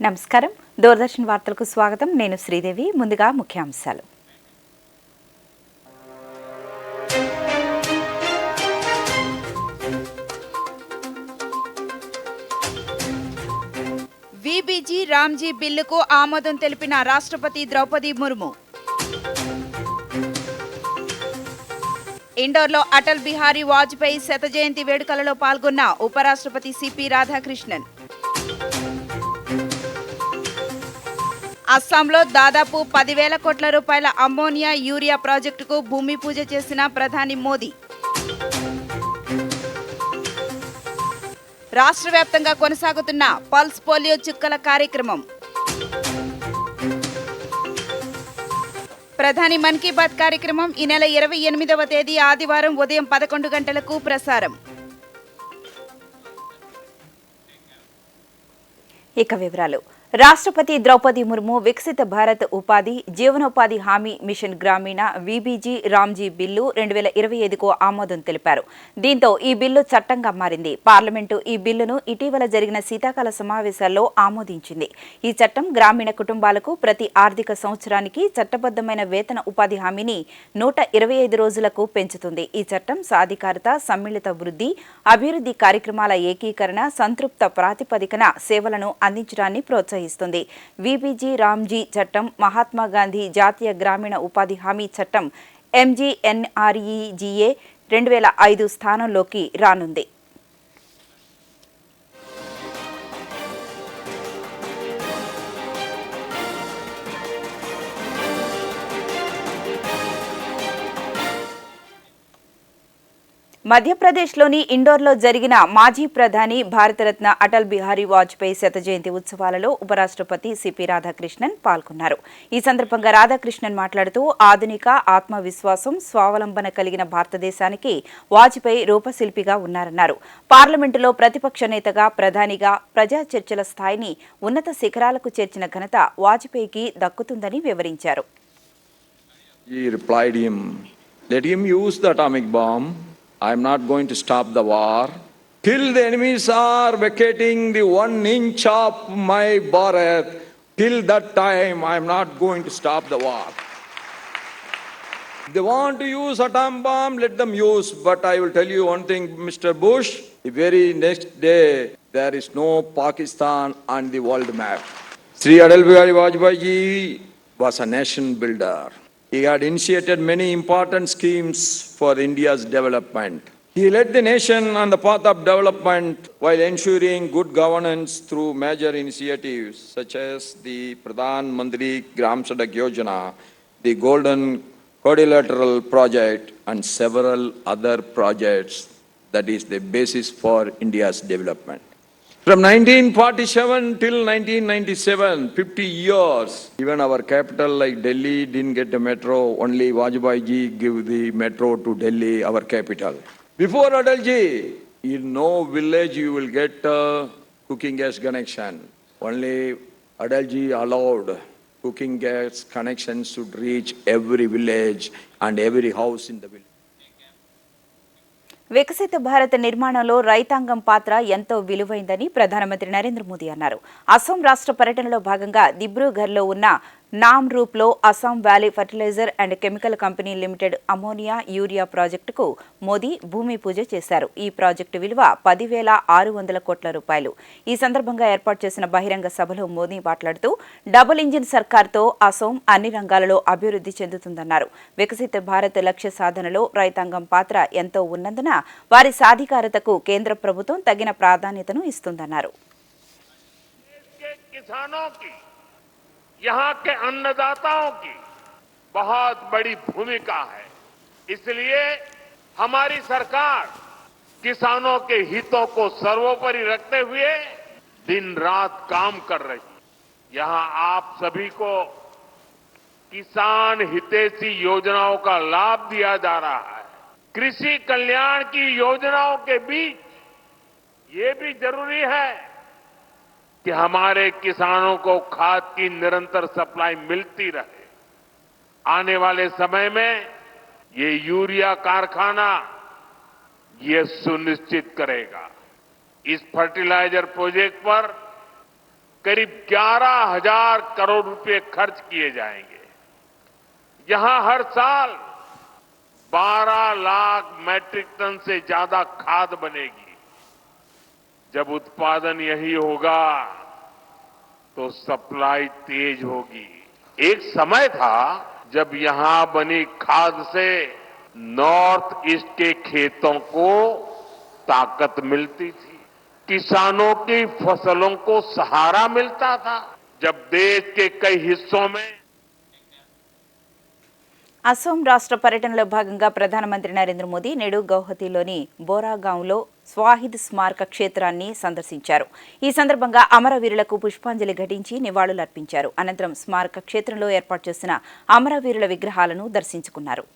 నమస్కారం దూరదర్శన్ వార్తలకు స్వాగతం నేను శ్రీదేవి ముందుగా ముఖ్యాంశాలు వీబీజీ రామ్జీ బిల్లుకు ఆమోదం తెలిపిన రాష్ట్రపతి ద్రౌపది ముర్ము ఇండోర్లో అటల్ బిహారీ వాజ్పేయి శత జయంతి వేడుకలలో పాల్గొన్న ఉపరాష్ట్రపతి సిపి రాధాకృష్ణన్ అస్సాంలో దాదాపు 10,000 కోట్ల రూపాయల అమ్మోనియా యూరియా ప్రాజెక్టుకు భూమి పూజ చేసిన ప్రధాని మోదీ రాష్ట్ర వ్యాప్తంగా కొనసాగుతున్న పల్స్ పోలియో చుక్కల కార్యక్రమం ప్రధాని మన్ కీ బాత్ కార్యక్రమం ఈ నెల 28వ తేదీ ఆదివారం ఉదయం 11 గంటలకు ప్రసారం. ఇక వివరాలు రాష్ట్రపతి ద్రౌపది ముర్ము వికసిత భారత్ ఉపాధి జీవనోపాధి హామీ మిషన్ గ్రామీణ వీబీజీ రామ్జీ బిల్లు 2025కు ఆమోదం తెలిపారు. దీంతో ఈ బిల్లు చట్టంగా మారింది. పార్లమెంటు ఈ బిల్లును ఇటీవల జరిగిన శీతాకాల సమావేశాల్లో ఆమోదించింది. ఈ చట్టం గ్రామీణ కుటుంబాలకు ప్రతి ఆర్థిక సంవత్సరానికి చట్టబద్దమైన వేతన ఉపాధి హామీని 125 రోజులకు పెంచుతుంది. ఈ చట్టం సాధికారత, సమ్మిళిత వృద్ధి, అభివృద్ధి కార్యక్రమాల ఏకీకరణ, సంతృప్త ప్రాతిపదికన సేవలను అందించడాన్ని ప్రోత్సహిస్తుంది. వీబీజీ రామ్జీ చట్టం మహాత్మా గాంధీ జాతీయ గ్రామీణ ఉపాధి హామీ చట్టం ఎంజీఎన్ఆర్ఈజీఏ 2005 స్థానంలోకి రానుంది. మధ్యప్రదేశ్లోని ఇండోర్లో జరిగిన మాజీ ప్రధాని భారతరత్న అటల్ బిహారీ వాజ్పేయి శత జయంతి ఉత్సవాలలో ఉపరాష్ట్రపతి సిపి రాధాకృష్ణన్ పాల్గొన్నారు. ఈ సందర్భంగా రాధాకృష్ణన్ మాట్లాడుతూ ఆధునిక ఆత్మవిశ్వాసం, స్వావలంబన కలిగిన భారతదేశానికి వాజ్పేయి రూపశిల్పిగా ఉన్నారన్నారు. పార్లమెంటులో ప్రతిపక్ష నేతగా, ప్రధానిగా ప్రజా చర్చల స్థాయిని ఉన్నత శిఖరాలకు చేర్చిన ఘనత వాజ్పేయికి దక్కుతుందని వివరించారు. I am not going to stop the war till the enemies are vacating the 1 inch of my Bharat. Till that time, I am not going to stop the war. If they want to use atom bomb, let them use. But I will tell you one thing, Mr. Bush, the very next day, there is no Pakistan on the world map. Sri Atal Bihari Vajpayee ji was a nation builder. He had initiated many important schemes for India's development. He led the nation on the path of development while ensuring good governance through major initiatives such as the Pradhan Mantri Gram Sadak Yojana, the Golden Quadrilateral Project, and several other projects that is the basis for India's development. From 1947 till 1997, 50 years, even our capital like Delhi didn't get a metro. Only Vajpayee ji gave the metro to Delhi, our capital. Before Atal ji, in no village you will get a cooking gas connection. Only Atal ji allowed cooking gas connections should reach every village and every house in the village. వికసిత భారత నిర్మాణంలో రైతాంగం పాత్ర ఎంతో విలువైందని ప్రధానమంత్రి నరేంద్ర మోదీ అన్నారు. అస్సాం రాష్ట్ర పర్యటనలో భాగంగా దిబ్రూఘర్లో ఉన్న నామ్రూప్లో Assam valley fertilizer and chemical company limited ammonia urea ప్రాజెక్టుకు మోదీ భూమి పూజ చేశారు. ఈ ప్రాజెక్టు విలువ 10,600 కోట్ల రూపాయలు. ఈ సందర్భంగా ఏర్పాటు చేసిన బహిరంగ సభలో మోదీ మాట్లాడుతూ డబుల్ ఇంజిన్ సర్కార్తో అస్సాం అన్ని రంగాలలో అభివృద్ధి చెందుతుందన్నారు. వికసిత భారత్ లక్ష్య సాధనలో రైతాంగం పాత్ర ఎంతో ఉన్నందున వారి సాధికారతకు కేంద్ర ప్రభుత్వం తగిన ప్రాధాన్యతను ఇస్తుందన్నారు. यहाँ के अन्नदाताओं की बहुत बड़ी भूमिका है. इसलिए हमारी सरकार किसानों के हितों को सर्वोपरि रखते हुए दिन रात काम कर रही है. यहाँ आप सभी को किसान हितैषी योजनाओं का लाभ दिया जा रहा है. कृषि कल्याण की योजनाओं के बीच ये भी जरूरी है कि हमारे किसानों को खाद की निरंतर सप्लाई मिलती रहे. आने वाले समय में ये यूरिया कारखाना ये सुनिश्चित करेगा. इस फर्टिलाइजर प्रोजेक्ट पर करीब 11,000 करोड़ रुपए खर्च किए जाएंगे। यहां हर साल 12 लाख मैट्रिक टन से ज्यादा खाद बनेगी। जब उत्पादन यही होगा तो सप्लाई तेज होगी। एक समय था जब यहां बनी खाद से नॉर्थ ईस्ट के खेतों को ताकत मिलती थी, किसानों की फसलों को सहारा मिलता था। जब देश के कई हिस्सों में అసోం రాష్ట్ర పర్యటనలో భాగంగా ప్రధానమంత్రి నరేంద్ర మోదీ నేడు గౌహతిలోని బోరాగాంలో స్వాహిద్ స్మారక క్షేత్రాన్ని సందర్శించారు. ఈ సందర్భంగా అమరవీరులకు పుష్పాంజలి ఘటించి నివాళులర్పించారు. అనంతరం స్మారక క్షేత్రంలో ఏర్పాటు చేసిన అమరవీరుల విగ్రహాలను దర్శించుకున్నారు.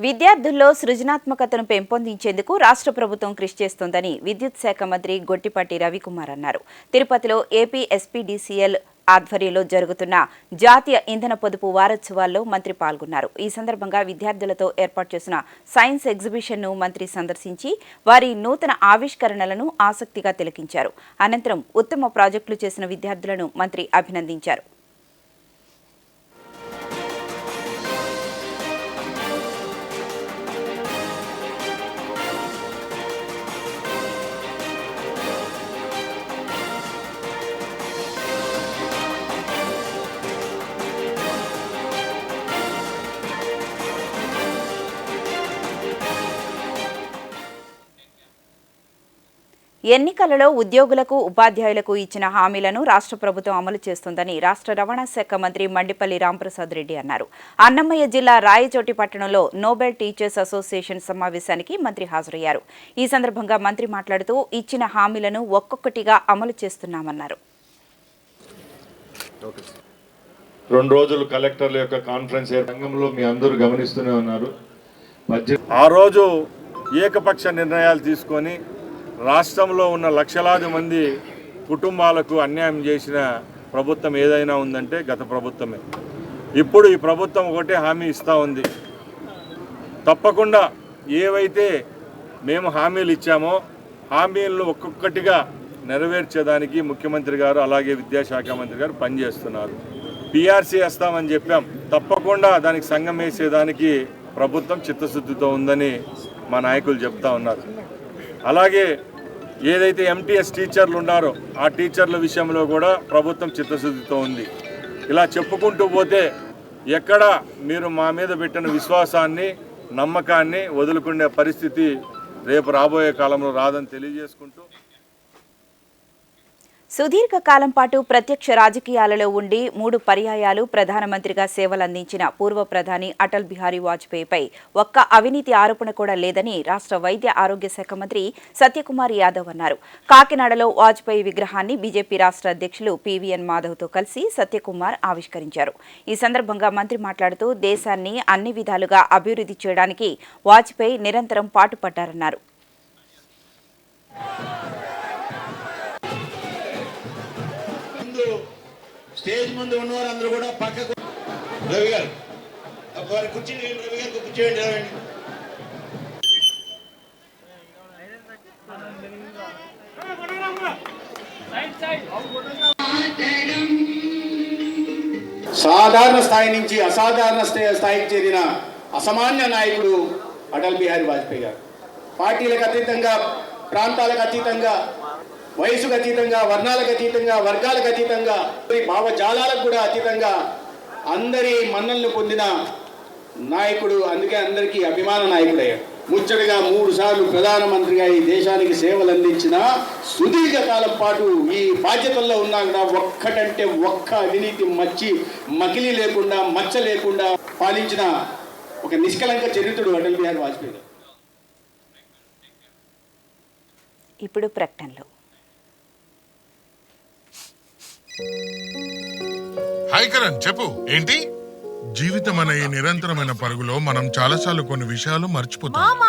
విద్యార్థుల్లో సృజనాత్మకతను పెంపొందించేందుకు రాష్ట్ర ప్రభుత్వం కృషి చేస్తోందని విద్యుత్ శాఖ మంత్రి గొట్టిపాటి రవికుమార్ అన్నారు. తిరుపతిలో ఏపీ ఎస్పీడీసీఎల్ ఆధ్వర్యంలో జరుగుతున్న జాతీయ ఇంధన పొదుపు వారోత్సవాల్లో మంత్రి పాల్గొన్నారు. ఈ సందర్భంగా విద్యార్థులతో ఏర్పాటు చేసిన సైన్స్ ఎగ్జిబిషన్ను మంత్రి సందర్శించి వారి నూతన ఆవిష్కరణలను ఆసక్తిగా తిలకించారు. అనంతరం ఉత్తమ ప్రాజెక్టులు చేసిన విద్యార్థులను మంత్రి అభినందించారు. ఎన్నికలలో ఉద్యోగులకు ఉపాధ్యాయులకు ఇచ్చిన హామీలను రాష్ట్ర ప్రభుత్వం అమలు చేస్తోందని రాష్ట్ర రవాణా శాఖ మంత్రి మండిపల్లి రాంప్రసాద్ రెడ్డి అన్నారు. అన్నమయ్య జిల్లా రాయచోటి పట్టణంలో నోబెల్ టీచర్స్ అసోసియేషన్ సమావేశానికి మంత్రి హాజరయ్యారు. ఈ సందర్భంగా మంత్రి మాట్లాడుతూ ఇచ్చిన హామీలను ఒక్కొక్కటిగా అమలు చేస్తున్నామన్నారు. 2 రోజులు కలెక్టర్ల యొక్క కాన్ఫరెన్స్ రంగంలో మీ అందరూ గమనిస్తూనే ఉన్నారు. ఆ రోజు ఏకపక్ష నిర్ణయాలు తీసుకొని రాష్ట్రంలో ఉన్న లక్షలాది మంది కుటుంబాలకు అన్యాయం చేసిన ప్రభుత్వం ఏదైనా ఉందంటే గత ప్రభుత్వమే. ఇప్పుడు ఈ ప్రభుత్వం ఒకటే హామీ ఇస్తూ ఉంది. తప్పకుండా ఏవైతే మేము హామీలు ఇచ్చామో హామీలను ఒక్కొక్కటిగా నెరవేర్చేదానికి ముఖ్యమంత్రి గారు అలాగే విద్యాశాఖ మంత్రి గారు పనిచేస్తున్నారు. పిఆర్సీ వేస్తామని చెప్పాం, తప్పకుండా దానికి సంఘం వేసేదానికి ప్రభుత్వం చిత్తశుద్ధితో ఉందని మా నాయకులు చెప్తా ఉన్నారు. అలాగే ఏదైతే ఎంటీఎస్ టీచర్లు ఉన్నారో ఆ టీచర్ల విషయంలో కూడా ప్రభుత్వం చిత్తశుద్ధితో ఉంది. ఇలా చెప్పుకుంటూ పోతే ఎక్కడ మీరు మా మీద పెట్టిన విశ్వాసాన్ని నమ్మకాన్ని వదులుకునే పరిస్థితి రేపు రాబోయే కాలంలో రాదని తెలియజేసుకుంటూ సుదీర్ఘకాలం పాటు ప్రత్యక్ష రాజకీయాలలో ఉండి 3 పర్యాయాలు ప్రధానమంత్రిగా సేవలందించిన పూర్వ ప్రధాని అటల్ బిహారీ వాజ్పేయిపై ఒక్క అవినీతి ఆరోపణ కూడా లేదని రాష్ట్ర వైద్య ఆరోగ్య శాఖ మంత్రి సత్యకుమార్ యాదవ్ అన్నారు. కాకినాడలో వాజ్పేయి విగ్రహాన్ని బీజేపీ రాష్ట్ర అధ్యక్షులు పీవీఎన్ మాధవ్తో కలిసి సత్యకుమార్ ఆవిష్కరించారు. ఈ సందర్భంగా మంత్రి మాట్లాడుతూ దేశాన్ని అన్ని విధాలుగా అభివృద్ధి చేయడానికి వాజ్పేయి నిరంతరం పాటుపడ్డారన్నారు. స్టేజ్ ముందు ఉన్నవారందరూ కూడా పక్కకు రవి గారు వారి కూర్చొని రవి గారికి కూర్చోండి. సాధారణ స్థాయి నుంచి అసాధారణ స్థాయికి చేరిన అసామాన్య నాయకుడు అటల్ బిహారీ వాజ్పేయి గారు. పార్టీలకు అతీతంగా, ప్రాంతాలకు అతీతంగా, వయసుకు అతీతంగా, వర్ణాలకు అతీతంగా, వర్గాలకు అతీతంగా, భావజాలాలకు కూడా అతీతంగా అందరి మన్నలను పొందిన నాయకుడు. అందుకే అందరికీ అభిమాన నాయకుడయ్యాడు. ముచ్చటగా 3 సార్లు ప్రధానమంత్రిగా ఈ దేశానికి సేవలు అందించిన, సుదీర్ఘకాలం పాటు ఈ బాధ్యతల్లో ఉన్నా కూడా ఒక్కటంటే ఒక్క అవినీతి మకిలి లేకుండా, మచ్చ లేకుండా పాలించిన ఒక నిష్కలంక చరిత్రుడు అటల్ బిహారీ వాజ్పేయి గారు. ఇప్పుడు ప్రకటనలు. హాయ్ కరణ్, చెప్పు ఏంటి? జీవితం అనే ఈ నిరంతరమైన పరుగులో మనం చాలాసార్లు కొన్ని విషయాలు మర్చిపోతాం.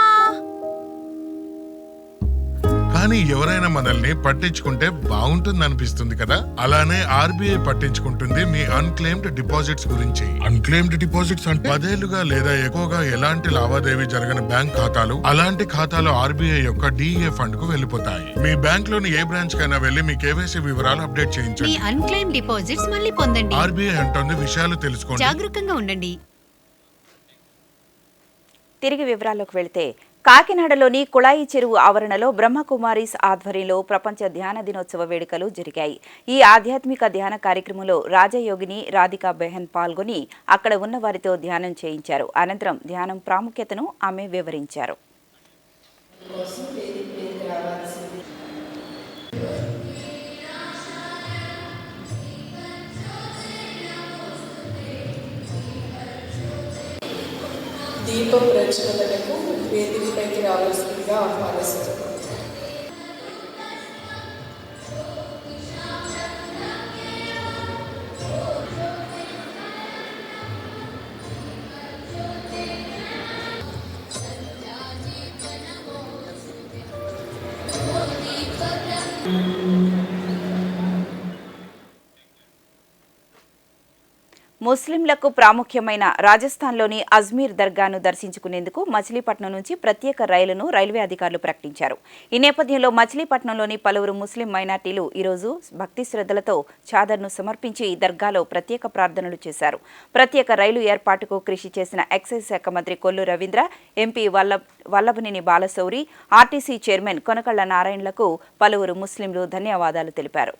కానీ ఎవరైనా మనల్ని పట్టించుకుంటే బాగుంటుంది అనిపిస్తుంది కదా. అలానే ఆర్బీఐ పట్టించుకుంటుంది మీ అన్క్లెయిమ్డ్ డిపాజిట్స్ గురించి. అన్క్లెయిమ్డ్ డిపాజిట్స్ అంటే 10 ఏళ్లుగా లేదా ఎక్కువగా ఎలాంటి లావాదేవీ జరగని బ్యాంక్ ఖాతాలు. అలాంటి ఖాతాలు ఆర్బీఐ యొక్క డిఏ ఫండ్ కు వెళ్లిపోతాయి. మీ బ్యాంక్ లోని ఏ బ్రాంచ్ కైనా వెళ్లి మీ కేవైసీ వివరాలు అప్డేట్ చేయించండి. అన్క్లెయిమ్డ్ డిపాజిట్స్ మళ్ళీ పొందండి. ఆర్బీఐ అంటుంది విషయాలు తెలుసుకోండి, జాగరూకంగా ఉండండి. తిరిగి వివరాల్లోకి వెళితే కాకినాడలోని కుళాయి చెరువు ఆవరణలో బ్రహ్మకుమారీస్ ఆధ్వర్యంలో ప్రపంచ ధ్యాన దినోత్సవ వేడుకలు జరిగాయి. ఈ ఆధ్యాత్మిక ధ్యాన కార్యక్రమంలో రాజయోగిని రాధికా బెహన్ పాల్గొని అక్కడ ఉన్న వారితో ధ్యానం చేయించారు. అనంతరం ధ్యానం ప్రాముఖ్యతను ఆమె వివరించారు. దీప ప్రజ్వలనకు వేదికపైకి రావాల్సిందిగా ఆహ్వానిస్తున్నాను. ముస్లింలకు ప్రాముఖ్యమైన రాజస్థాన్లోని అజ్మీర్ దర్గాను దర్శించుకునేందుకు మచిలీపట్నం నుంచి ప్రత్యేక రైలును రైల్వే అధికారులు ప్రకటించారు. ఈ నేపథ్యంలో మచిలీపట్నంలోని పలువురు ముస్లిం మైనార్టీలు ఈరోజు భక్తి శ్రద్ధలతో చాదర్ను సమర్పించి దర్గాలో ప్రత్యేక ప్రార్థనలు చేశారు. ప్రత్యేక రైలు ఏర్పాటుకు కృషి చేసిన ఎక్సైజ్ శాఖ మంత్రి Kollu Ravindra, MP Vallabhaneni Balashowry, RTC chairman Konakalla నారాయణలకు పలువురు ముస్లింలు ధన్యవాదాలు తెలిపారు.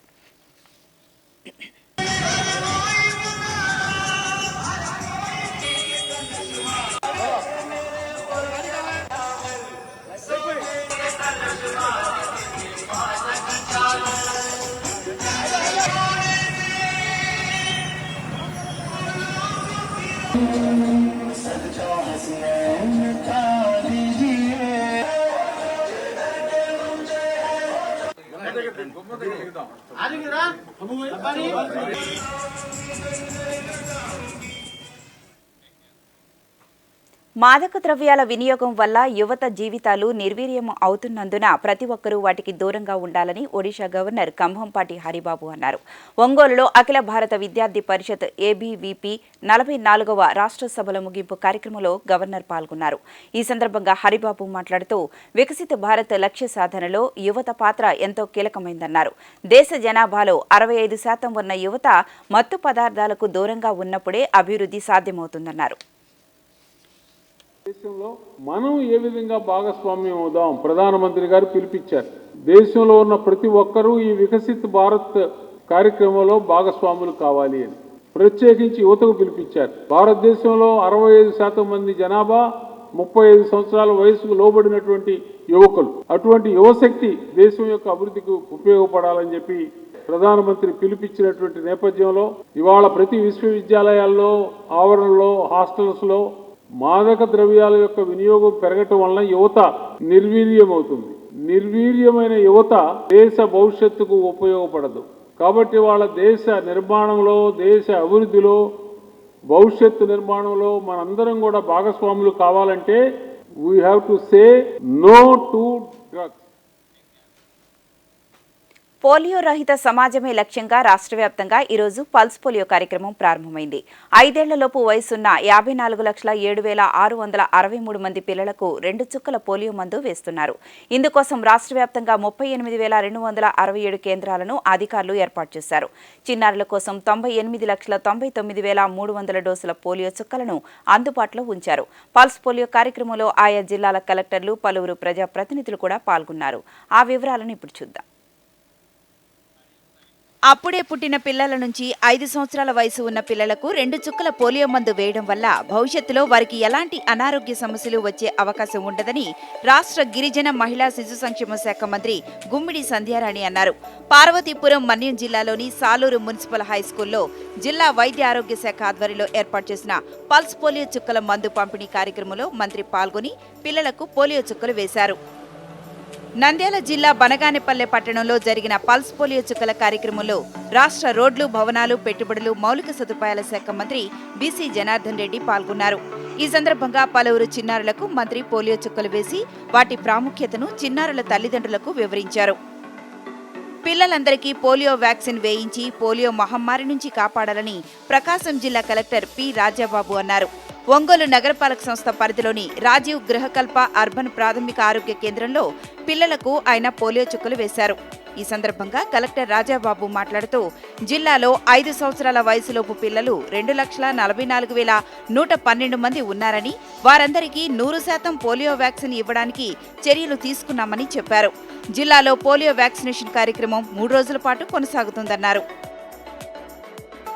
మాదక ద్రవ్యాల వినియోగం వల్ల యువత జీవితాలు నిర్వీర్యం అవుతున్నందున ప్రతి ఒక్కరూ వాటికి దూరంగా ఉండాలని ఒడిషా గవర్నర్ కంభంపాటి హరిబాబు అన్నారు. ఒంగోలులో అఖిల భారత విద్యార్థి పరిషత్ ఏబీవీపీ 44వ రాష్ట్ర సభల ముగింపు కార్యక్రమంలో గవర్నర్ పాల్గొన్నారు. ఈ సందర్భంగా హరిబాబు మాట్లాడుతూ వికసిత భారత్ లక్ష్య సాధనలో యువత పాత్ర ఎంతో కీలకమైందన్నారు. దేశ జనాభాలో 65% ఉన్న యువత మత్తు పదార్థాలకు దూరంగా ఉన్నప్పుడే అభివృద్ధి సాధ్యమవుతుందన్నారు. దేశంలో మనం ఏ విధంగా భాగస్వామ్యం అవుదాం ప్రధానమంత్రి గారు పిలిపించారు. దేశంలో ఉన్న ప్రతి ఒక్కరూ ఈ వికసిత్ భారత్ కార్యక్రమంలో భాగస్వాములు కావాలి అని ప్రత్యేకించి యువతకు పిలిపించారు. భారతదేశంలో 65% మంది జనాభా 35 సంవత్సరాల వయసుకు లోబడినటువంటి యువకులు. అటువంటి యువశక్తి దేశం యొక్క అభివృద్ధికి ఉపయోగపడాలని చెప్పి ప్రధానమంత్రి పిలిపించినటువంటి నేపథ్యంలో ఇవాళ ప్రతి విశ్వవిద్యాలయాల్లో, ఆవరణలో, హాస్టల్స్లో మాదక ద్రవ్యాల యొక్క వినియోగం పెరగటం వలన యువత నిర్వీర్యమవుతుంది. నిర్వీర్యమైన యువత దేశ భవిష్యత్తుకు ఉపయోగపడదు. కాబట్టి వాళ్ళ దేశ నిర్మాణంలో, దేశ అభివృద్ధిలో, భవిష్యత్తు నిర్మాణంలో మనందరం కూడా భాగస్వాములు కావాలంటే we have to say no to drugs. Polio రహిత సమాజమే లక్ష్యంగా రాష్ట్ర వ్యాప్తంగా ఈరోజు పల్స్ పోలియో కార్యక్రమం ప్రారంభమైంది. 5 ఏళ్లలోపు వయసున్న 54,07,663 మంది పిల్లలకు 2 చుక్కల పోలియో మందు వేస్తున్నారు. ఇందుకోసం రాష్ట్ర వ్యాప్తంగా 38,267 కేంద్రాలను అధికారులు ఏర్పాటు చేశారు. చిన్నారుల కోసం 98,99,300 డోసుల పోలియో చుక్కలను అందుబాటులో ఉంచారు. పల్స్ పోలియో కార్యక్రమంలో ఆయా జిల్లాల కలెక్టర్లు, పలువురు ప్రజాప్రతినిధులు కూడా పాల్గొన్నారు. ఆ వివరాలను ఇప్పుడు చూద్దాం. అప్పుడే పుట్టిన పిల్లల నుంచి 5 సంవత్సరాల వయసు ఉన్న పిల్లలకు 2 చుక్కల పోలియో మందు వేయడం వల్ల భవిష్యత్తులో వారికి ఎలాంటి అనారోగ్య సమస్యలు వచ్చే అవకాశం ఉండదని రాష్ట్ర గిరిజన మహిళా శిశు సంక్షేమ శాఖ మంత్రి గుమ్మిడి సంధ్యారాణి అన్నారు. పార్వతీపురం మన్యం జిల్లాలోని సాలూరు మున్సిపల్ హైస్కూల్లో జిల్లా వైద్య ఆరోగ్య శాఖ ఆధ్వర్యంలో ఏర్పాటు చేసిన పల్స్ పోలియో చుక్కల మందు పంపిణీ కార్యక్రమంలో మంత్రి పాల్గొని పిల్లలకు పోలియో చుక్కలు వేశారు. నంద్యాల జిల్లా బనగానపల్లె పట్టణంలో జరిగిన పల్స్ పోలియో చుక్కల కార్యక్రమంలో రాష్ట్ర రోడ్లు, భవనాలు, పెట్టుబడులు, మౌలిక సదుపాయాల శాఖ మంత్రి బీసీ జనార్దన్ రెడ్డి పాల్గొన్నారు. ఈ సందర్భంగా పలువురు చిన్నారులకు మంత్రి పోలియో చుక్కలు వేసి వాటి ప్రాముఖ్యతను చిన్నారుల తల్లిదండ్రులకు వివరించారు. పిల్లలందరికీ పోలియో వ్యాక్సిన్ వేయించి పోలియో మహమ్మారి నుంచి కాపాడాలని ప్రకాశం జిల్లా కలెక్టర్ పి రాజాబాబు అన్నారు. ఒంగోలు నగరపాలక సంస్థ పరిధిలోని రాజీవ్ గృహకల్ప అర్బన్ ప్రాథమిక ఆరోగ్య కేంద్రంలో పిల్లలకు ఆయన పోలియో చుక్కలు వేశారు. ఈ సందర్భంగా కలెక్టర్ రాజాబాబు మాట్లాడుతూ జిల్లాలో 5 సంవత్సరాల వయసులోపు పిల్లలు 2,44,112 మంది ఉన్నారని, వారందరికీ 100% పోలియో వ్యాక్సిన్ ఇవ్వడానికి చర్యలు తీసుకున్నామని చెప్పారు. జిల్లాలో పోలియో వ్యాక్సినేషన్ కార్యక్రమం 3 రోజుల పాటు కొనసాగుతుందన్నారు.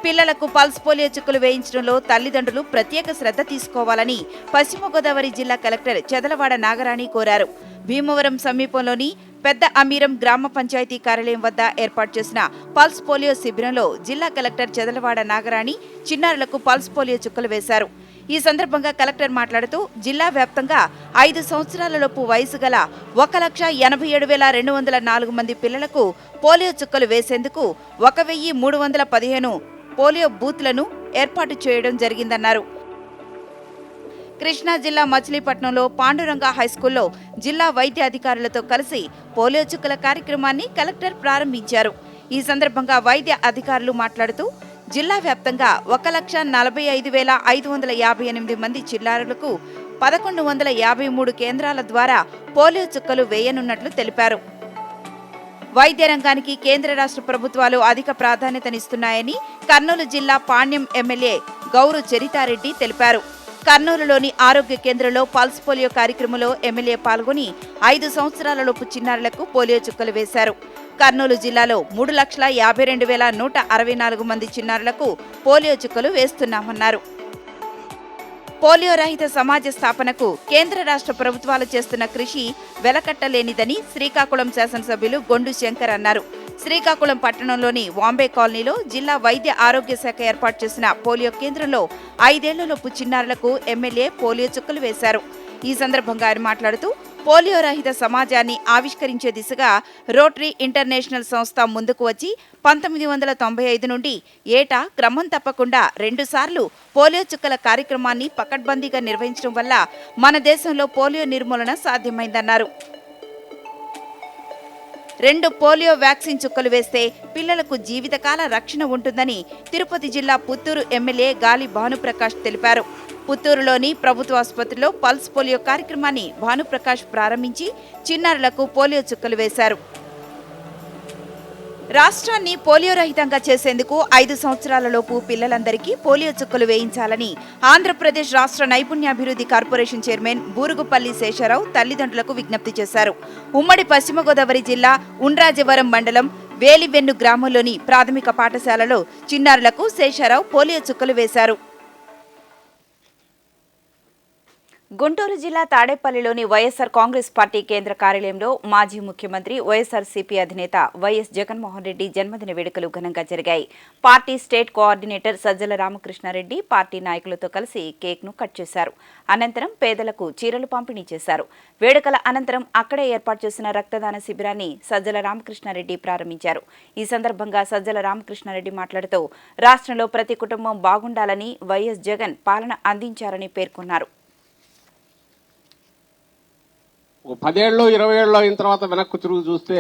పిల్లలకు పల్స్ పోలియో చుక్కలు వేయించడంలో తల్లిదండ్రులు ప్రత్యేక శ్రద్ధ తీసుకోవాలని పశ్చిమ గోదావరి జిల్లా కలెక్టర్ చెదలవాడ నాగరాణి కోరారు. భీమవరం సమీపంలోని పెద్ద అమీరం గ్రామ పంచాయతీ కార్యాలయం వద్ద ఏర్పాటు చేసిన పల్స్ పోలియో శిబిరంలో జిల్లా కలెక్టర్ చెదలవాడ నాగరాణి చిన్నారులకు పల్స్ పోలియో చుక్కలు వేశారు. ఈ సందర్భంగా కలెక్టర్ మాట్లాడుతూ జిల్లా వ్యాప్తంగా 5 సంవత్సరాలలోపు వయసు గల 1,87,204 మంది పిల్లలకు పోలియో చుక్కలు వేసేందుకు 1,315 పోలియో బూత్లను ఏర్పాటు చేయడం జరిగిందన్నారు. కృష్ణా జిల్లా మచిలీపట్నంలో పాండురంగ హైస్కూల్లో జిల్లా వైద్య అధికారులతో కలిసి పోలియో చుక్కల కార్యక్రమాన్ని కలెక్టర్ ప్రారంభించారు. ఈ సందర్భంగా వైద్య అధికారులు మాట్లాడుతూ జిల్లా వ్యాప్తంగా 1,45,558 మంది చిన్నారులకు 1,153 కేంద్రాల ద్వారా పోలియో చుక్కలు వేయనున్నట్లు తెలిపారు. వైద్య రంగానికి కేంద్ర రాష్ట్ర ప్రభుత్వాలు అధిక ప్రాధాన్యతనిస్తున్నాయని కర్నూలు జిల్లా పాణ్యం ఎమ్మెల్యే గౌరు చరితారెడ్డి తెలిపారు. కర్నూలులోని ఆరోగ్య కేంద్రంలో పల్స్ పోలియో కార్యక్రమంలో ఎమ్మెల్యే పాల్గొని 5 సంవత్సరాలలోపు చిన్నారులకు పోలియో చుక్కలు వేశారు. కర్నూలు జిల్లాలో 3,52,164 మంది చిన్నారులకు పోలియో చుక్కలు వేస్తున్నామన్నారు. పోలియో రహిత సమాజ స్థాపనకు కేంద్ర రాష్ట్ర ప్రభుత్వాలు చేస్తున్న కృషి వెలకట్టలేనిదని శ్రీకాకుళం శాసనసభ్యులు గొండు శంకర్ అన్నారు. శ్రీకాకుళం పట్టణంలోని వాంబే కాలనీలో జిల్లా వైద్య ఆరోగ్య శాఖ ఏర్పాటు చేసిన పోలియో కేంద్రంలో 5 ఏళ్లలోపు చిన్నారులకు ఎమ్మెల్యే పోలియో చుక్కలు వేశారు. ఈ సందర్భంగా ఆయన మాట్లాడుతూ పోలియో రహిత సమాజాన్ని ఆవిష్కరించే దిశగా రోటరీ ఇంటర్నేషనల్ సంస్థ ముందుకు వచ్చి 1995 నుండి ఏటా క్రమం తప్పకుండా 2 సార్లు పోలియో చుక్కల కార్యక్రమాన్ని పకడ్బందీగా నిర్వహించడం వల్ల మన దేశంలో పోలియో నిర్మూలన సాధ్యమైందన్నారు. 2 పోలియో వ్యాక్సిన్ చుక్కలు వేస్తే పిల్లలకు జీవితకాల రక్షణ ఉంటుందని తిరుపతి జిల్లా పుత్తూరు ఎమ్మెల్యే గాలి భానుప్రకాష్ తెలిపారు. పుత్తూరులోని ప్రభుత్వ ఆసుపత్రిలో పల్స్ పోలియో కార్యక్రమాన్ని భానుప్రకాష్ ప్రారంభించి చిన్నారులకు పోలియో చుక్కలు వేశారు. రాష్ట్రాన్ని పోలియో రహితంగా చేసేందుకు 5 సంవత్సరాలలోపు పిల్లలందరికీ పోలియో చుక్కలు వేయించాలని ఆంధ్రప్రదేశ్ రాష్ట్ర నైపుణ్యాభివృద్ధి కార్పొరేషన్ చైర్మన్ బూరుగుపల్లి శేషారావు తల్లిదండ్రులకు విజ్ఞప్తి చేశారు. ఉమ్మడి పశ్చిమ గోదావరి జిల్లా ఉండ్రాజవరం మండలం వేలివెన్ను గ్రామంలోని ప్రాథమిక పాఠశాలలో చిన్నారులకు శేషారావు పోలియో చుక్కలు వేశారు. గుంటూరు జిల్లా తాడేపల్లిలోని వైఎస్ఆర్ కాంగ్రెస్ పార్టీ కేంద్ర కార్యాలయంలో మాజీ ముఖ్యమంత్రి వైఎస్ఆర్సీపీ అధినేత వైఎస్ జగన్మోహన్ రెడ్డి జన్మదిన వేడుకలు ఘనంగా జరిగాయి. Party state coordinator Sajjala Ramakrishna Reddy party నాయకులతో కలిసి కేక్ను కట్ చేశారు. అనంతరం పేదలకు చీరలు పంపిణీ చేశారు. వేడుకల అనంతరం అక్కడే ఏర్పాటు చేసిన రక్తదాన శిబిరాన్ని సజ్జల రామకృష్ణారెడ్డి ప్రారంభించారు. ఈ సందర్భంగా సజ్జల రామకృష్ణారెడ్డి మాట్లాడుతూ రాష్ట్రంలో ప్రతి కుటుంబం బాగుండాలని వైఎస్ జగన్ పాలన అందించారని పేర్కొన్నారు. 10 ఏళ్ళు 20 ఏళ్ళు అయిన తర్వాత వెనక్కు తిరుగు చూస్తే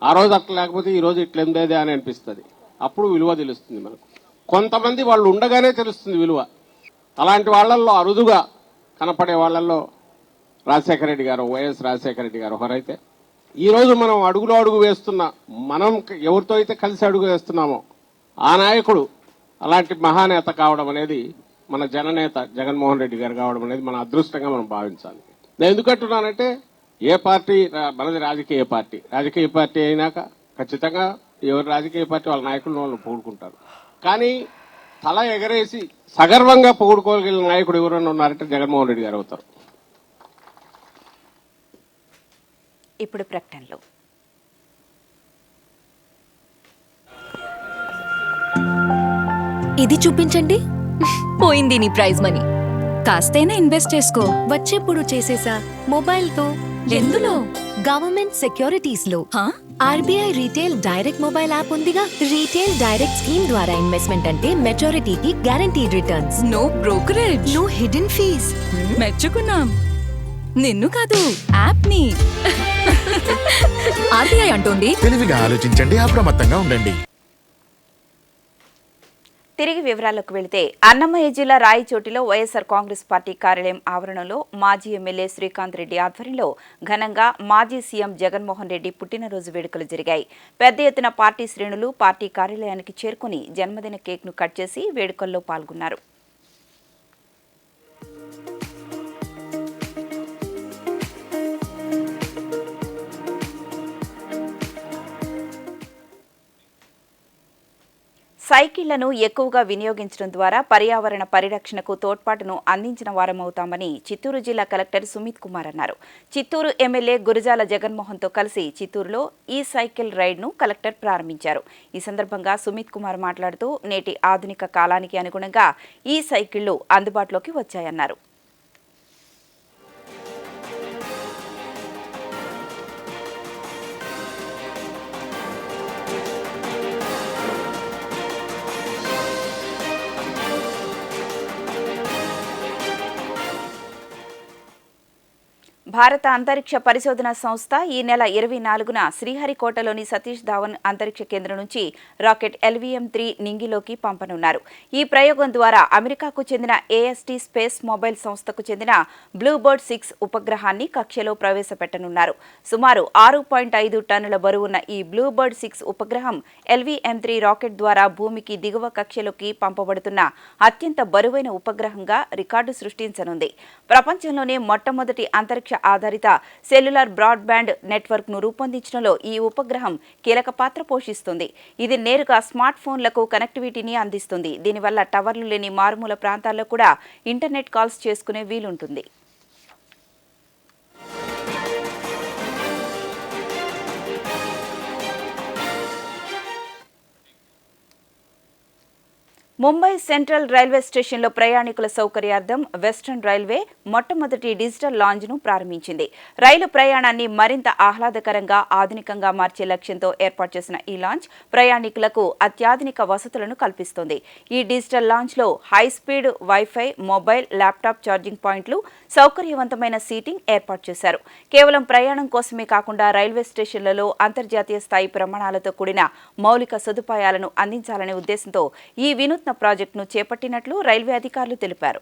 ఆ రోజు అట్లా లేకపోతే ఈ రోజు ఇట్లెందేదే అని అనిపిస్తుంది. అప్పుడు విలువ తెలుస్తుంది మనకు. కొంతమంది వాళ్ళు ఉండగానే తెలుస్తుంది విలువ. అలాంటి వాళ్ళల్లో అరుదుగా కనపడే వాళ్ళల్లో రాజశేఖర రెడ్డి గారు, వైఎస్ రాజశేఖర రెడ్డి గారు ఒకరైతే, ఈరోజు మనం అడుగులో అడుగు వేస్తున్న, మనం ఎవరితో అయితే కలిసి అడుగు వేస్తున్నామో ఆ నాయకుడు అలాంటి మహానేత కావడం అనేది, మన జననేత జగన్మోహన్ రెడ్డి గారు కావడం అనేది మన అదృష్టంగా మనం భావించాలి. నేను ఎందుకంటున్నానంటే ఏ పార్టీ, మనది రాజకీయ పార్టీ అయినాక ఖచ్చితంగా ఎవరు రాజకీయ పార్టీ వాళ్ళ నాయకులను వాళ్ళు పొగుడుకుంటారు. కానీ తల ఎగరేసి సగర్వంగా పొగుడుకోగలిగిన నాయకుడు ఎవరైనా ఉన్నారంటే జగన్మోహన్ రెడ్డి గారు అవుతారు. ఇప్పుడు ప్రకటనలు. ఇది చూపించండి. పోయింది నీ ప్రైజ్ మనీ. కాస్తైనా ఇన్వెస్ట్ చేసుకో. వచ్చేప్పుడు చేసేసా మొబైల్తో. ఎందులో? గవర్నమెంట్ సెక్యూరిటీస్ లో RBI retail direct mobile app ఉందిగా. రీటైల్ డైరెక్ట్ స్కీమ్ ద్వారా ఇన్వెస్ట్మెంట్ అంటే మెచ్యూరిటీకి guaranteed returns, no brokerage, no hidden fees. మెచ్చుకున్నాం. నిన్ను కాదు, యాప్ ని. ఆర్బీఐ అంటోంది తెలివిగా ఆలోచించండి, అప్రమత్తంగా ఉండండి. తిరిగి వివరాల్లోకి వెళితే అన్నమయ్య జిల్లా రాయచోటిలో వైఎస్ఆర్ కాంగ్రెస్ పార్టీ కార్యాలయం ఆవరణలో మాజీ ఎమ్మెల్యే శ్రీకాంత్ రెడ్డి ఆధ్వర్యంలో ఘనంగా మాజీ సీఎం జగన్మోహన్ రెడ్డి పుట్టినరోజు వేడుకలు జరిగాయి. పెద్ద ఎత్తున పార్టీ శ్రేణులు పార్టీ కార్యాలయానికి చేరుకుని జన్మదిన కేక్ను కట్ చేసి వేడుకల్లో పాల్గొన్నారు. సైకిళ్లను ఎక్కువగా వినియోగించడం ద్వారా పర్యావరణ పరిరక్షణకు తోడ్పాటును అందించిన వారమవుతామని చిత్తూరు జిల్లా కలెక్టర్ సుమిత్ కుమార్ అన్నారు. చిత్తూరు ఎమ్మెల్యే గురజాల జగన్మోహన్తో కలిసి చిత్తూరులో ఈ సైకిల్ రైడ్ను కలెక్టర్ ప్రారంభించారు. ఈ సందర్భంగా సుమిత్ కుమార్ మాట్లాడుతూ నేటి ఆధునిక కాలానికి అనుగుణంగా ఈ సైకిళ్లు అందుబాటులోకి వచ్చాయన్నారు. భారత అంతరిక్ష పరిశోధన సంస్థ ఈ నెల 24న శ్రీహరికోటలోని సతీష్ ధావన్ అంతరిక్ష కేంద్రం నుంచి రాకెట్ LVM-3 నింగిలోకి పంపనున్నారు. ఈ ప్రయోగం ద్వారా అమెరికాకు చెందిన AST స్పేస్ మొబైల్ సంస్థకు చెందిన బ్లూబర్డ్ 6 ఉపగ్రహాన్ని కక్షలో ప్రవేశపెట్టనున్నారు. సుమారు 6.5 టన్నుల బరువున్న ఈ బ్లూబర్డ్ 6 ఉపగ్రహం LVM-3 రాకెట్ ద్వారా భూమికి దిగువ కక్షలోకి పంపబడుతున్న అత్యంత బరువైన ఉపగ్రహంగా రికార్డు సృష్టించనుంది. ప్రపంచంలోనే మొట్టమొదటి అంతరిక్ష ఆధారిత సెల్యులార్ బ్రాడ్బ్యాండ్ నెట్వర్క్ ను రూపొందించడంలో ఈ ఉపగ్రహం కీలక పాత్ర పోషిస్తుంది. ఇది నేరుగా స్మార్ట్ ఫోన్లకు కనెక్టివిటీని అందిస్తుంది. దీనివల్ల టవర్లు లేని మారుమూల ప్రాంతాల్లో కూడా ఇంటర్నెట్ కాల్స్ చేసుకునే వీలుంటుంది. ముంబై సెంట్రల్ రైల్వే స్టేషన్లో ప్రయాణికుల సౌకర్యార్థం వెస్టర్న్ రైల్వే మొట్టమొదటి డిజిటల్ లాంజ్ను ప్రారంభించింది. రైలు ప్రయాణాన్ని మరింత ఆహ్లాదకరంగా, ఆధునికంగా మార్చే లక్ష్యంతో ఏర్పాటు చేసిన ఈ లాంచ్ ప్రయాణికులకు అత్యాధునిక వసతులను కల్పిస్తోంది. ఈ డిజిటల్ లాంచ్లో high speed wifi, mobile, laptop charging పాయింట్లు, సౌకర్యవంతమైన సీటింగ్ ఏర్పాటు చేశారు. కేవలం ప్రయాణం కోసమే కాకుండా రైల్వే స్టేషన్లలో అంతర్జాతీయ స్థాయి ప్రమాణాలతో కూడిన మౌలిక సదుపాయాలను అందించాలనే ఉద్దేశంతో ఈ వినూత్న ప్రాజెక్టును చేపట్టినట్లు రైల్వే అధికారులు తెలిపారు.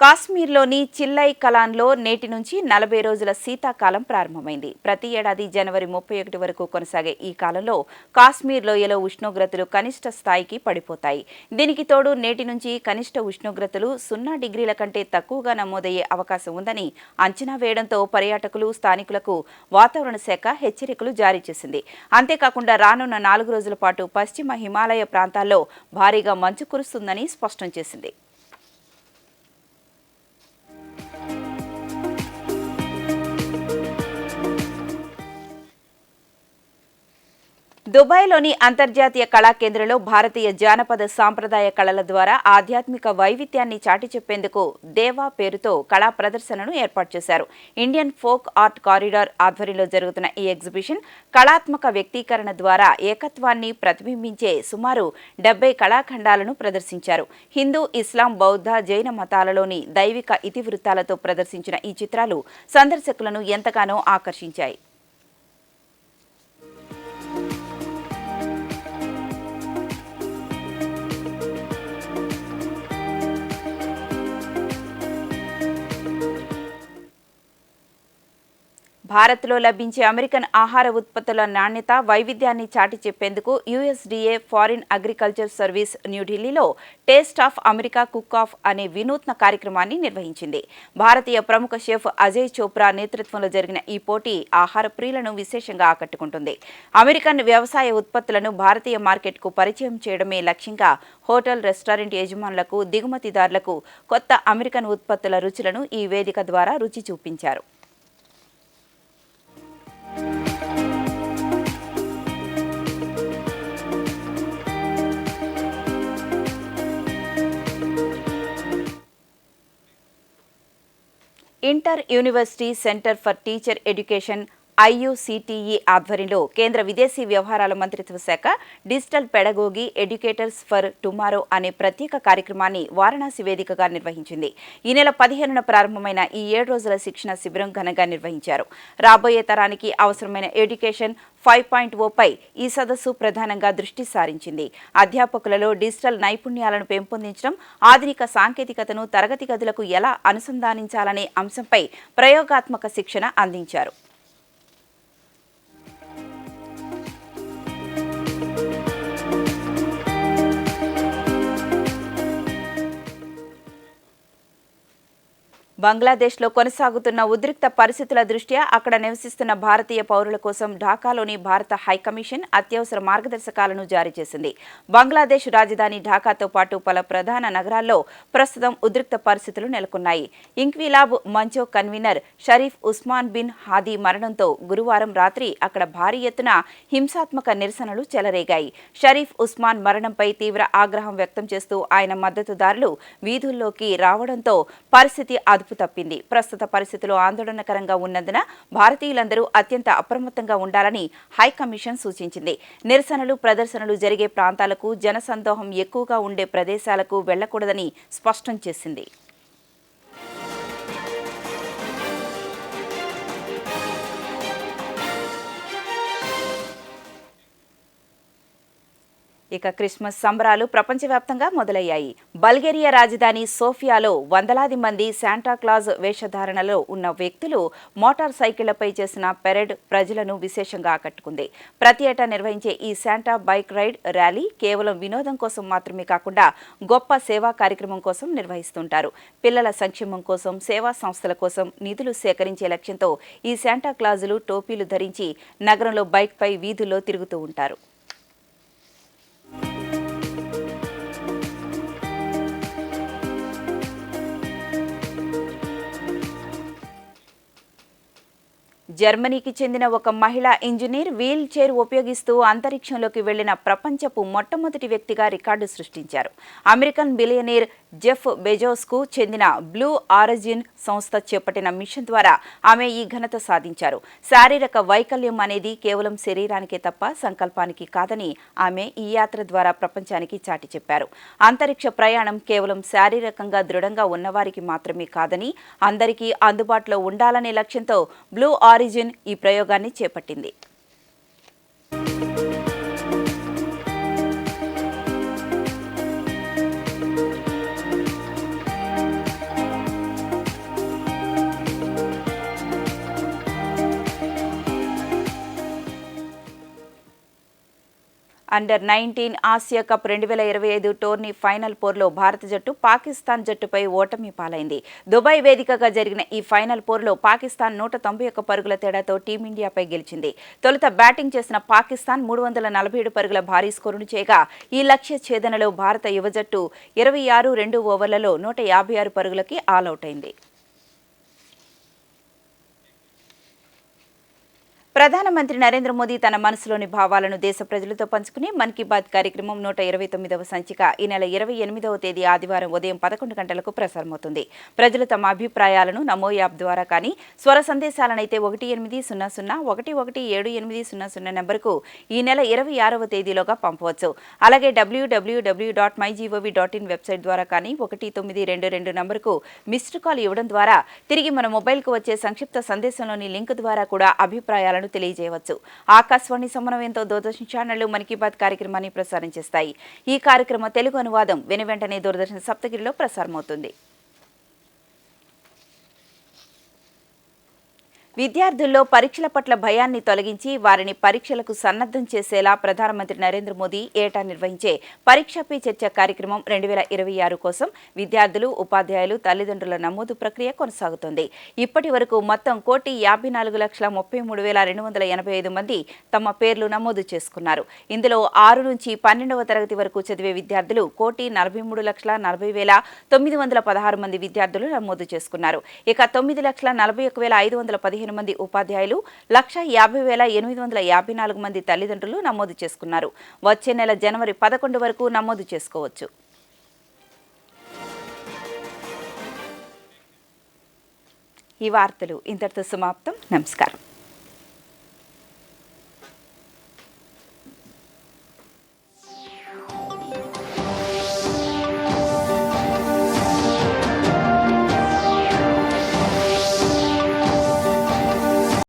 కాశ్మీర్లోని చిల్లై కలాన్లో నేటి నుంచి 40 రోజుల శీతాకాలం ప్రారంభమైంది. ప్రతి ఏడాది జనవరి 31 వరకు కొనసాగే ఈ కాలంలో కాశ్మీర్ లోయలో ఉష్ణోగ్రతలు కనిష్ట స్థాయికి పడిపోతాయి. దీనికి తోడు నేటి నుంచి కనిష్ట ఉష్ణోగ్రతలు 0 డిగ్రీల కంటే తక్కువగా నమోదయ్యే అవకాశం ఉందని అంచనా వేయడంతో పర్యాటకులు, స్థానికులకు వాతావరణ శాఖ హెచ్చరికలు జారీ చేసింది. అంతేకాకుండా రానున్న 4 రోజుల పాటు పశ్చిమ హిమాలయ ప్రాంతాల్లో భారీగా మంచు కురుస్తుందని స్పష్టం చేసింది. దుబాయ్లోని అంతర్జాతీయ కళా కేంద్రంలో భారతీయ జానపద సాంప్రదాయ కళల ద్వారా ఆధ్యాత్మిక వైవిధ్యాన్ని చాటి చెప్పేందుకు దేవా పేరుతో కళా ప్రదర్శనను ఏర్పాటు చేశారు. ఇండియన్ ఫోక్ ఆర్ట్ కారిడార్ ఆధ్వర్యంలో జరుగుతున్న ఈ ఎగ్జిబిషన్ కళాత్మక వ్యక్తీకరణ ద్వారా ఏకత్వాన్ని ప్రతిబింబించే సుమారు 70 కళాఖండాలను ప్రదర్శించారు. హిందూ, ఇస్లాం, బౌద్ధ, జైన మతాలలోని దైవిక ఇతివృత్తాలతో ప్రదర్శించిన ఈ చిత్రాలు సందర్శకులను ఎంతగానో ఆకర్షించాయి. భారత్లో లభించే అమెరికన్ ఆహార ఉత్పత్తుల నాణ్యత, వైవిధ్యాన్ని చాటి చెప్పేందుకు USDA ఫారిన్ అగ్రికల్చర్ సర్వీస్ న్యూఢిల్లీలో taste of America cook of అనే వినూత్న కార్యక్రమాన్ని నిర్వహించింది. భారతీయ ప్రముఖ షెఫ్ అజయ్ చోప్రా నేతృత్వంలో జరిగిన ఈ పోటీ ఆహార ప్రియులను విశేషంగా ఆకట్టుకుంటుంది. అమెరికన్ వ్యవసాయ ఉత్పత్తులను భారతీయ మార్కెట్కు పరిచయం చేయడమే లక్ష్యంగా హోటల్, రెస్టారెంట్ యజమానులకు, దిగుమతిదారులకు కొత్త అమెరికన్ ఉత్పత్తుల రుచులను ఈ వేదిక ద్వారా రుచి చూపించారు. Inter university centre for teacher education IUCTE ఆధ్వర్యంలో కేంద్ర విదేశీ వ్యవహారాల మంత్రిత్వ శాఖ digital pedagogy educators for tomorrow అనే ప్రత్యేక కార్యక్రమాన్ని వారణాసి వేదికగా నిర్వహించింది. ఈ నెల 15న ప్రారంభమైన ఈ 7 రోజుల శిక్షణ శిబిరం ఘనంగా నిర్వహించారు. రాబోయే తరానికి అవసరమైన ఎడ్యుకేషన్ 5.0పై ఈ సదస్సు ప్రధానంగా దృష్టి సారించింది. అధ్యాపకులలో డిజిటల్ నైపుణ్యాలను పెంపొందించడం, ఆధునిక సాంకేతికతను తరగతి గదులకు ఎలా అనుసంధానించాలనే అంశంపై ప్రయోగాత్మక శిక్షణ అందించారు. బంగ్లాదేశ్లో కొనసాగుతున్న ఉద్రిక్త పరిస్థితుల దృష్ట్యా అక్కడ నివసిస్తున్న భారతీయ పౌరుల కోసం ఢాకాలోని భారత హైకమిషన్ అత్యవసర మార్గదర్శకాలను జారీ చేసింది. బంగ్లాదేశ్ రాజధాని ఢాకాతో పాటు పలు ప్రధాన నగరాల్లో ప్రస్తుతం ఉద్రిక్త పరిస్థితులు నెలకొన్నాయి. ఇంక్విలాబ్ మంచో కన్వీనర్ షరీఫ్ ఉస్మాన్ బిన్ హాదీ మరణంతో గురువారం రాత్రి అక్కడ భారీ ఎత్తున హింసాత్మక నిరసనలు చెలరేగాయి. షరీఫ్ ఉస్మాన్ మరణంపై తీవ్ర ఆగ్రహం వ్యక్తం చేస్తూ ఆయన మద్దతుదారులు వీధుల్లోకి రావడంతో పరిస్థితి అదుపు తప్పింది. ప్రస్తుత పరిస్థితులు ఆందోళనకరంగా ఉన్నందున భారతీయులందరూ అత్యంత అప్రమత్తంగా ఉండాలని హైకమిషన్ సూచించింది. నిరసనలు, ప్రదర్శనలు జరిగే ప్రాంతాలకు, జనసందోహం ఎక్కువగా ఉండే ప్రదేశాలకు వెళ్లకూడదని స్పష్టం చేసింది. ఇక క్రిస్మస్ సంబరాలు ప్రపంచవ్యాప్తంగా మొదలయ్యాయి. బల్గేరియా రాజధాని సోఫియాలో వందలాది మంది శాంటాక్లాజ్ వేషధారణలో ఉన్న వ్యక్తులు మోటార్ సైకిళ్లపై చేసిన పెరేడ్ ప్రజలను విశేషంగా ఆకట్టుకుంది. ప్రతి ఏటా నిర్వహించే ఈ శాంటా బైక్ రైడ్ ర్యాలీ కేవలం వినోదం కోసం మాత్రమే కాకుండా గొప్ప సేవా కార్యక్రమం కోసం నిర్వహిస్తుంటారు. పిల్లల సంక్షేమం కోసం, సేవా సంస్థల కోసం నిధులు సేకరించే లక్ష్యంతో ఈ శాంటాక్లాజులు టోపీలు ధరించి నగరంలో బైక్పై వీధుల్లో తిరుగుతూ ఉంటారు. జర్మనీకి చెందిన ఒక మహిళా ఇంజనీర్ వీల్ చైర్ ఉపయోగిస్తూ అంతరిక్షంలోకి వెళ్లిన ప్రపంచపు మొట్టమొదటి వ్యక్తిగా రికార్డు సృష్టించారు. అమెరికన్ బిలియనీర్ జెఫ్ బెజోస్కు చెందిన బ్లూ ఆరిజిన్ సంస్థ చేపట్టిన మిషన్ ద్వారా ఆమె ఈ ఘనత సాధించారు. శారీరక వైకల్యం అనేది కేవలం శరీరానికే తప్ప సంకల్పానికి కాదని ఆమె ఈ యాత్ర ద్వారా ప్రపంచానికి చాటి చెప్పారు. అంతరిక్ష ప్రయాణం కేవలం శారీరకంగా దృఢంగా ఉన్నవారికి మాత్రమే కాదని, అందరికీ అందుబాటులో ఉండాలనే లక్ష్యంతో బ్లూ ఆరిజిన్ ఈ ప్రయోగాన్ని చేపట్టింది. Under 19 Asia cup 2025 tourney final పోర్లో భారత జట్టు పాకిస్తాన్ జట్టుపై ఓటమి పాలైంది. దుబాయ్ వేదికగా జరిగిన ఈ ఫైనల్ పోర్లో పాకిస్తాన్ 191 పరుగుల తేడాతో టీమిండియాపై గెలిచింది. తొలుత బ్యాటింగ్ చేసిన పాకిస్తాన్ 347 పరుగుల భారీ స్కోరును చేయగా ఈ లక్ష్య ఛేదనలో భారత యువ జట్టు 26 2 ఓవర్లలో 156 పరుగులకి ఆలౌట్ అయింది. ప్రధానమంత్రి నరేంద్ర మోదీ తన మనసులోని భావాలను దేశ ప్రజలతో పంచుకుని మన్ కీ బాత్ కార్యక్రమం 129వ సంచిక ఈ నెల 28వ తేదీ ఆదివారం ఉదయం 11 గంటలకు ప్రసారమవుతుంది. ప్రజలు తమ అభిప్రాయాలను నమో యాప్ ద్వారా కానీ, స్వర సందేశాలనైతే 1800117800 నెంబర్కు ఈ నెల 26వ తేదీలోగా పంపవచ్చు. అలాగే www.mygov.in వెబ్సైట్ ద్వారా కానీ 1922 నంబర్కు మిస్డ్ కాల్ ఇవ్వడం ద్వారా తిరిగి మన మొబైల్కు వచ్చే సంక్షిప్త సందేశంలోని లింక్ ద్వారా కూడా అభిప్రాయాలను తెలియజేయవచ్చు. ఆకాశవాణి సమన్వయంతో దూరదర్శన్ ఛానళ్లు మన్ కీ బాత్ కార్యక్రమాన్ని ప్రసారం చేస్తాయి. ఈ కార్యక్రమ తెలుగు అనువాదం వెనువెంటనే దూరదర్శన్ సప్తగిరిలో ప్రసారమవుతుంది. విద్యార్థుల్లో పరీక్షల పట్ల భయాన్ని తొలగించి వారిని పరీక్షలకు సన్నద్ధం చేసేలా ప్రధానమంత్రి నరేంద్ర మోదీ ఏటా నిర్వహించే పరీక్షా పే చర్చ కార్యక్రమం 2026 కోసం విద్యార్థులు, ఉపాధ్యాయులు, తల్లిదండ్రుల నమోదు ప్రక్రియ కొనసాగుతోంది. ఇప్పటి వరకు మొత్తం 1,54,33,285 మంది తమ పేర్లు నమోదు చేసుకున్నారు. ఇందులో 6 నుంచి 12వ తరగతి వరకు చదివే విద్యార్థులు 1,43,40,916 మంది విద్యార్థులు నమోదు చేసుకున్నారు. ఇక 9,41,515 మంది ఉపాధ్యాయులు, 1,50,854 మంది తల్లిదండ్రులు నమోదు చేసుకున్నారు. వచ్చే నెల జనవరి 11 వరకు నమోదు చేసుకోవచ్చు. ఈ వార్తలు ఇంతటితో సమాప్తం. నమస్కారం.